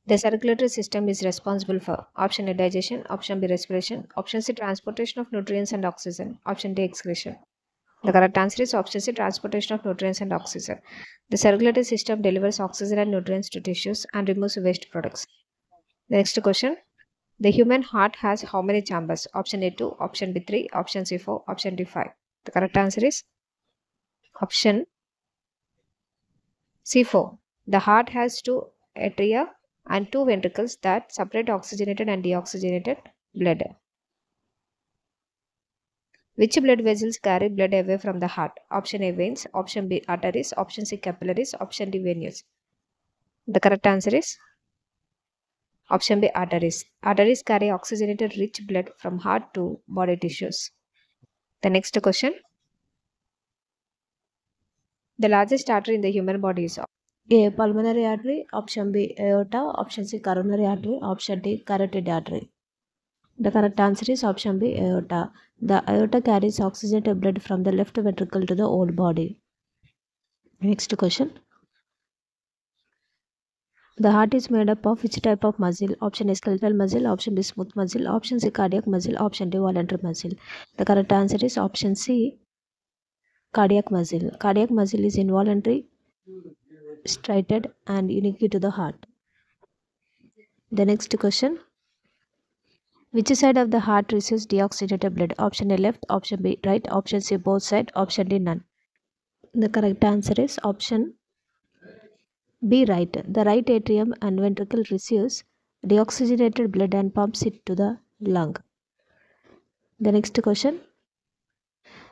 The circulatory system is responsible for option A digestion, option B respiration, option C transportation of nutrients and oxygen, option D excretion. The correct answer is option C transportation of nutrients and oxygen. The circulatory system delivers oxygen and nutrients to tissues and removes waste products. The next question. The human heart has how many chambers? Option A 2, option B 3, option C 4, option D 5. The correct answer is option C4. The heart has two atria and two ventricles that separate oxygenated and deoxygenated blood. Which blood vessels carry blood away from the heart? Option A veins, option B arteries, option C capillaries, option D venules. The correct answer is option B arteries. Arteries carry oxygenated rich blood from heart to body tissues. The next question. The largest artery in the human body is A. Pulmonary artery, option B. Aorta, option C. Coronary artery, option D. Carotid artery. The correct answer is option B. Aorta. The aorta carries oxygenated blood from the left ventricle to the whole body. Next question. The heart is made up of which type of muscle? Option A. Skeletal muscle, option B. Smooth muscle, option C. Cardiac muscle, option D. Voluntary muscle. The correct answer is option C. Cardiac muscle. Cardiac muscle is involuntary, striated, and unique to the heart. The next question. Which side of the heart receives deoxygenated blood? Option A left, option B right, option C both sides, option D none. The correct answer is option B right. The right atrium and ventricle receives deoxygenated blood and pumps it to the lung. The next question.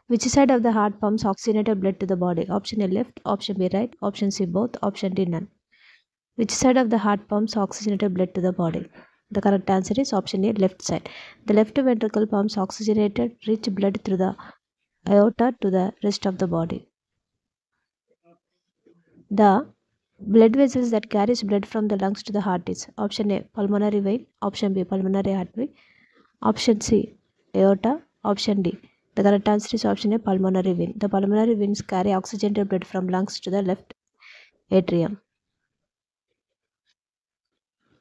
Which side of the heart pumps oxygenated blood to the body? Option A left, option B right, option C both, option D none. Which side of the heart pumps oxygenated blood to the body? The correct answer is option A left side. The left ventricle pumps oxygenated rich blood through the aorta to the rest of the body. The blood vessels that carries blood from the lungs to the heart is option A pulmonary vein, option B pulmonary artery, option C aorta, option D. The correct answer is option A pulmonary vein. The pulmonary veins carry oxygenated blood from lungs to the left atrium.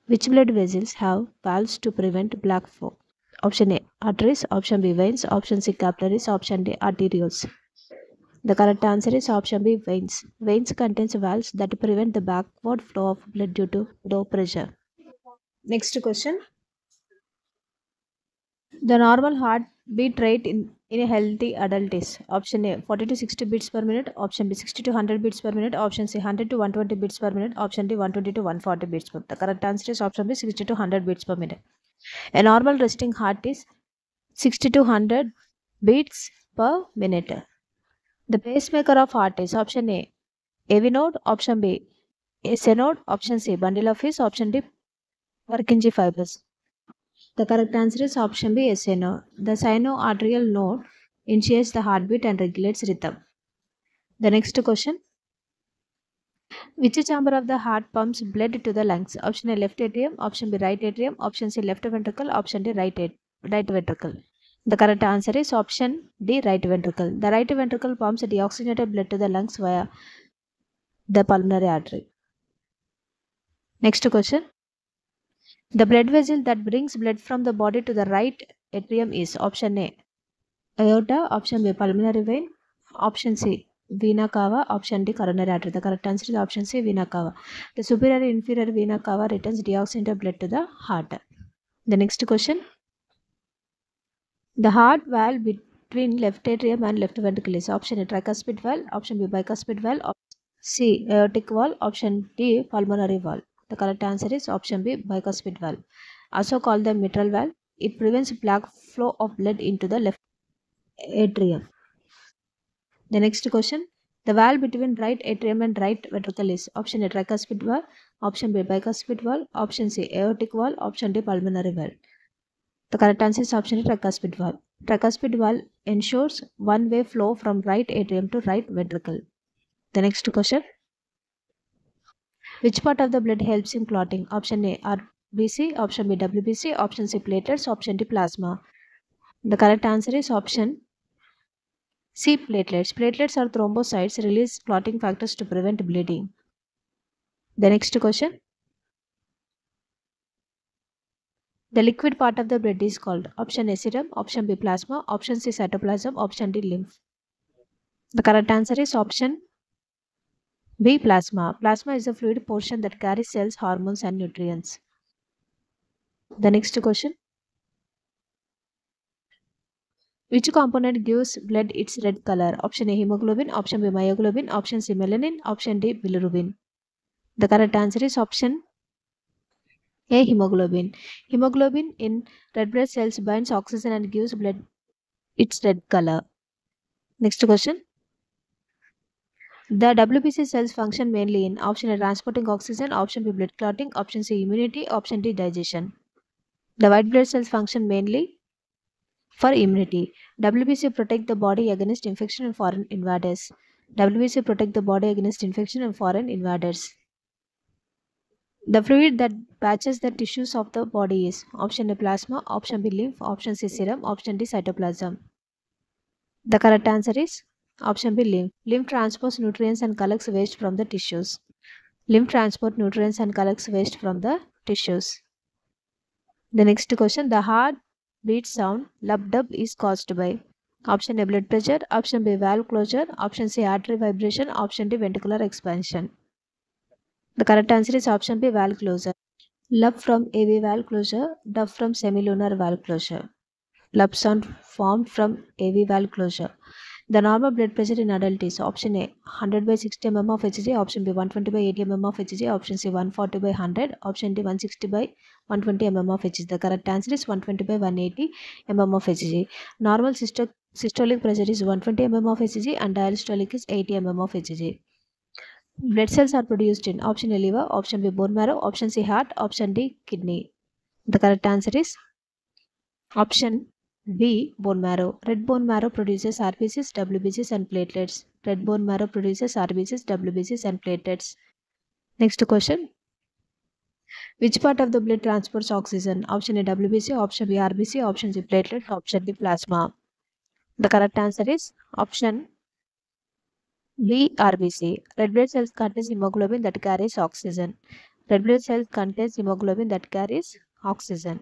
Which blood vessels have valves to prevent black flow? Option A arteries, option B veins, option C capillaries, option D arterioles. The correct answer is option B veins. Veins contains valves that prevent the backward flow of blood due to low pressure. Next question. The normal heartbeat rate in a healthy adult is option A 40 to 60 beats per minute, option B 60 to 100 beats per minute, option C 100 to 120 beats per minute, option D 120 to 140 beats per minute. The correct answer is option B 60 to 100 beats per minute. A normal resting heart is 60 to 100 beats per minute. The pacemaker of heart is option A AV node, option B SA node, option C bundle of his, option D Purkinje fibers. The correct answer is option B SA node. The sinoatrial node initiates the heartbeat and regulates rhythm. The next question. Which chamber of the heart pumps blood to the lungs? Option A left atrium, option B right atrium, option C left ventricle, option D right ventricle. The correct answer is option D right ventricle. The right ventricle pumps deoxygenated blood to the lungs via the pulmonary artery. Next question. The blood vessel that brings blood from the body to the right atrium is option A aorta, option B pulmonary vein, option C vena cava, option D coronary artery. The correct answer is option C vena cava. The superior and inferior vena cava returns deoxygenated blood to the heart. The next question. The heart valve between left atrium and left ventricle is option A tricuspid valve, option B bicuspid valve, option C aortic valve, option D pulmonary valve. The correct answer is option B bicuspid valve. Also called the mitral valve. It prevents black flow of blood into the left atrium. The next question. The valve between right atrium and right ventricle is option A tricuspid valve, option B bicuspid valve, option C aortic valve, option D pulmonary valve. The correct answer is option A tricuspid valve. Tricuspid valve ensures one-way flow from right atrium to right ventricle. The next question. Which part of the blood helps in clotting? Option A RBC, option B WBC, option C platelets, option D plasma. The correct answer is option C platelets. Platelets are thrombocytes release clotting factors to prevent bleeding. The next question. The liquid part of the blood is called option A serum, option B plasma, option C cytoplasm, option D lymph. The correct answer is option B plasma. Plasma is the fluid portion that carries cells, hormones, and nutrients. The next question. Which component gives blood its red color? Option A hemoglobin, option B myoglobin, option C melanin, option D bilirubin. The correct answer is option A hemoglobin. Hemoglobin in red blood cells binds oxygen and gives blood its red color. Next question. The WBC cells function mainly in option A transporting oxygen, option B blood clotting, option C immunity, option D digestion. The white blood cells function mainly for immunity. WBC protect the body against infection and foreign invaders. WBC protect the body against infection and foreign invaders. The fluid that patches the tissues of the body is option A plasma, option B lymph, option C serum, option D cytoplasm. The correct answer is option B lymph. Lymph transports nutrients and collects waste from the tissues. Lymph transport nutrients and collects waste from the tissues. The next question. The heart beat sound lub-dub is caused by option A blood pressure, option B valve closure, option C artery vibration, option D ventricular expansion. The correct answer is option B valve closure. Lub from AV valve closure, dub from semilunar valve closure. Lub sound formed from AV valve closure. The normal blood pressure in adult is option A 100 by 60 mm of Hg, option B 120 by 80 mm of Hg, option C 140 by 100, option D 160 by 120 mm of Hg. The correct answer is 120 by 180 mm of Hg. Normal systolic pressure is 120 mm of Hg and diastolic is 80 mm of Hg. Blood cells are produced in option A liver, option B bone marrow, option C heart, option D kidney. The correct answer is option B. Bone marrow. Red bone marrow produces RBCs, WBCs and platelets. Red bone marrow produces RBCs, WBCs and platelets. Next question. Which part of the blood transports oxygen? Option A WBC, option B RBC, option C platelet, option D plasma. The correct answer is option B RBC. Red blood cells contains hemoglobin that carries oxygen. Red blood cells contains hemoglobin that carries oxygen.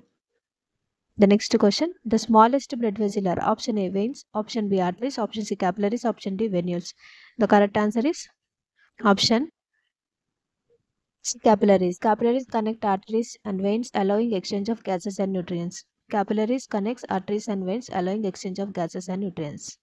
The next question. The smallest blood vessel are option A veins, option B arteries, option C capillaries, option D venules. The correct answer is option C capillaries. Capillaries connect arteries and veins allowing exchange of gases and nutrients. Capillaries connects arteries and veins allowing exchange of gases and nutrients.